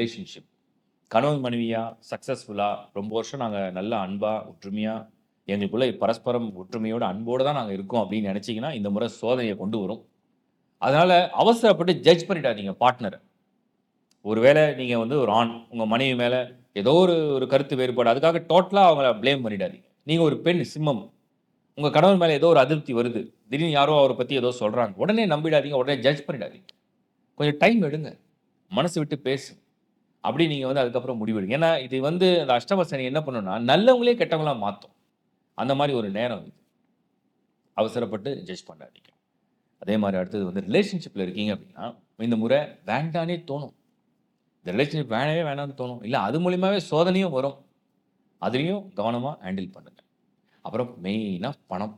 Relationship கணவன் மனைவியா சக்ஸஸ்ஃபுல்லா ரொம்ப வருஷம் நாங்கள் நல்ல அன்பா ஒற்றுமையா எங்களுக்குள்ள பரஸ்பரம் ஒற்றுமையோட அன்போடு தான் நாங்கள் இருக்கோம் அப்படின்னு நினச்சிங்கன்னா இந்த முறை சோதனையை கொண்டு வரும். அதனால அவசரப்பட்டு ஜட்ஜ் பண்ணிடாதீங்க பார்ட்னரை. ஒருவேளை நீங்க வந்து ஒரு ஆண், உங்க மனைவி மேல ஏதோ ஒரு ஒரு கருத்து வேறுபாடு. அதுக்காக டோட்டலா அவங்கள ப்ளேம் பண்ணிடாதீங்க. நீங்க ஒரு பெண் சிம்மம். உங்க கணவன் மேல ஏதோ ஒரு அதிருப்தி வருது. திடீர்னு யாரோ அவர பத்தி ஏதோ சொல்றாங்க. உடனே நம்பிடாதீங்க. உடனே ஜட்ஜ் பண்ணிடாதீங்க. கொஞ்சம் டைம் எடுங்க. மனசு விட்டு பேசுங்க. அப்படி நீங்க வந்து அதுக்கப்புறம் முடிவெடுங்க. ஏன்னா, இது வந்து அந்த அஷ்டம சனி என்ன பண்ணும்னா, நல்லவங்களே கெட்டவங்களா மாத்தும். அந்த மாரி ஒரு நேரம் இது. அவசரப்பட்டு ஜட்ஜ் பண்ணாதீங்க. அதே மாரி அடுத்தது வந்து ரிலேஷன்ஷிப்ல இருக்கீங்க அப்படின்னா, இந்த முறை வேண்டான்னே தோணும். இந்த ரிலேஷன்ஷிப் வேணவே வேணாம்னு தோணும். இல்ல அது மூலியமாவே சோதனையும் வரும். அதிலயும் கவனமா ஹேண்டில் பண்ணுங்க. அப்புறம் மெயினா பணம்.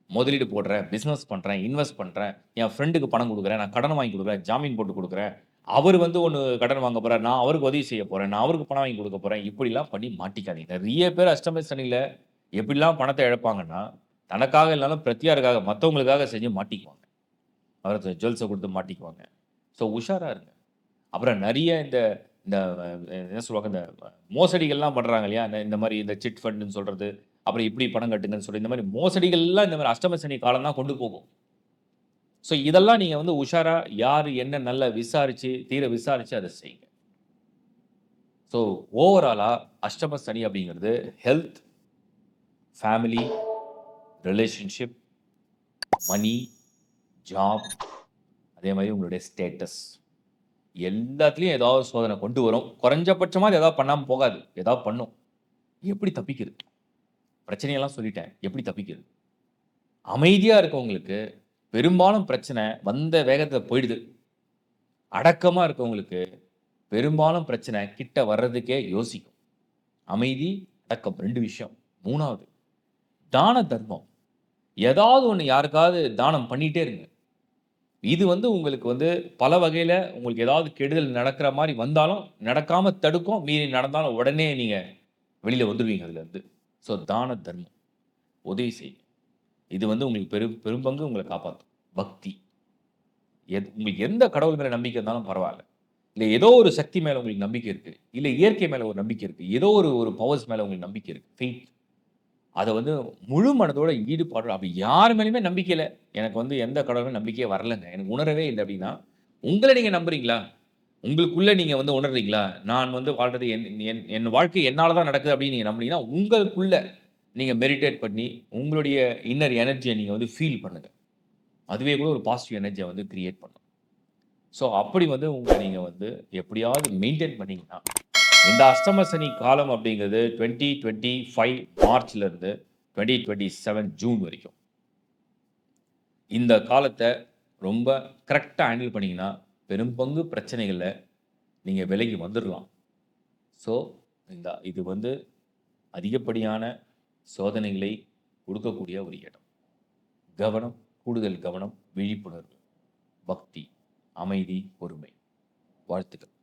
முதலீடு போடுறேன், பிசினஸ் பண்றேன், இன்வெஸ்ட் பண்றேன், என் ஃப்ரெண்டுக்கு பணம் குடுக்குறேன், நான் கடன் வாங்கி குடுக்குறேன், ஜாமீன் போட்டு குடுக்குறேன். அவரு வந்து ஒண்ணு கடன் வாங்க போறாரு, நான் அவருக்கு உதவி செய்ய போறேன், நான் அவருக்கு பணம் வாங்கி குடுக்க போறேன். இப்படிலாம் பண்ணி மாட்டிக்காதீங்க. நெறைய பேர் அஷ்டம சனியில எப்படிலாம் பணத்த இழப்பாங்கன்னா, தனக்காக இல்லனாலும் பிரத்தியாருக்காக, மத்தவங்களுக்காக செஞ்சு மாட்டிக்குவாங்க. அவர ஜுவல்ஸ குடுத்து மாட்டிக்குவாங்க. ஸோ உஷாரா இருங்க. அப்புறம் நெறைய இந்த இந்த என்ன சொல்லுவாங்க, இந்த மோசடிகள்லாம் பண்றாங்க இல்லையா? இந்த மாரி இந்த சிட் ஃபண்டுன்னு சொல்றது, அப்புறம் இப்படி பணம் கட்டுங்கன்னு சொல்லி, இந்த மாரி மோசடிகள்லாம் இந்த மாரி அஷ்டம சனி காலம் தான் கொண்டு போகும். ஸோ இதெல்லாம் நீங்க வந்து உஷாரா யாரு என்ன நல்லா விசாரிச்சு, தீர விசாரிச்சு அத செய்யுங்க. ஸோ ஓவராலா அஷ்டம சனி அப்படிங்கிறது health, family, relationship, money, job, அதே மாரி உங்களுடைய ஸ்டேட்டஸ். எல்லாத்துலயும் ஏதாவது ஒரு சோதனை கொண்டு வரும். குறைஞ்சபட்சமா அது ஏதாவது பண்ணாம போகாது. ஏதாவது பண்ணும். எப்படி தப்பிக்கிறது? பிரச்சனையெல்லாம் சொல்லிட்டேன். எப்படி தப்பிக்கிறது? அமைதியா இருக்கவங்களுக்கு பெரும்பாலும் பிரச்சனை வந்த வேகத்துல போயிடுது. அடக்கமா இருக்கவங்களுக்கு பெரும்பாலும் பிரச்சனை கிட்ட வர்றதுக்கே யோசிக்கும். அமைதி, அடக்கம் 2 விஷயம். 3வது தான தர்மம். ஏதாவது ஒண்ணு யாருக்காவது தானம் பண்ணிட்டே இருங்க. இது வந்து உங்களுக்கு வந்து பல வகையில உங்களுக்கு ஏதாவது கெடுதல் நடக்கிற மாரி வந்தாலும், நடக்காம தடுக்கும். மீறி நடந்தாலும் உடனே நீங்க வெளில வந்துருவீங்க அதுலருந்து. ஸோ தான தர்மம். உதவி செய்யுங்க. இது வந்து உங்களுக்கு பெரும்பங்கு உங்கள காப்பாத்தும். பக்தி. உங்களுக்கு எந்த கடவுள் மேல நம்பிக்கை இருந்தாலும் பரவால்ல. இல்ல ஏதோ ஒரு சக்தி மேல உங்களுக்கு நம்பிக்கை இருக்கு. இல்ல இயற்கை மேல ஒரு நம்பிக்கை இருக்கு. ஏதோ ஒரு ஒரு பவர்ஸ் மேல உங்களுக்கு நம்பிக்கை இருக்கு. ஃபெய்த். அத வந்து முழு மனதோட ஈடுபாடோட அப்படி யார் மேலயுமே நம்பிக்கை இல்ல. எனக்கு வந்து எந்த கடவுள் மேல நம்பிக்கையே வரலங்க. எனக்கு உணரவே இல்ல அப்படின்னா, உங்கள நீங்க நம்புறீங்களா? உங்களுக்குள்ள நீங்க வந்து உணர்றீங்களா? நான் வந்து வாழ்றது என் என் என் வாழ்க்கை என்னால தான் நடக்குது அப்படின்னு நீங்க நம்புனீங்கன்னா, உங்களுக்குள்ள நீங்க மெடிடேட் பண்ணி, உங்களுடைய இன்னர் எனர்ஜிய நீங்க வந்து ஃபீல் பண்ணுங்க. அதுவே கூட ஒரு பாசிட்டிவ் எனர்ஜிய வந்து கிரியேட் பண்ணும். ஸோ அப்படி வந்து உங்கள நீங்க வந்து எப்படியாவது மெயின்டெயின் பண்ணீங்கன்னா, இந்த அஷ்டம சனி காலம் அப்படிங்கிறது 2025 மார்ச்ல இருந்து 2027 ஜூன் வரைக்கும். இந்த காலத்த ரொம்ப கரெக்ட்டா ஹேண்டில் பண்ணீங்கன்னா, பெரும்பங்கு பிரச்சனைகள்ல நீங்க விலகி வந்துரலாம். ஸோ இது வந்து அதிகப்படியான சோதனைகளை கொடுக்கக்கூடிய ஒரு இடம். கவனம், கூடுதல் கவனம், விழிப்புணர்வு, பக்தி, அமைதி, பொறுமை. வாழ்த்துக்கள்.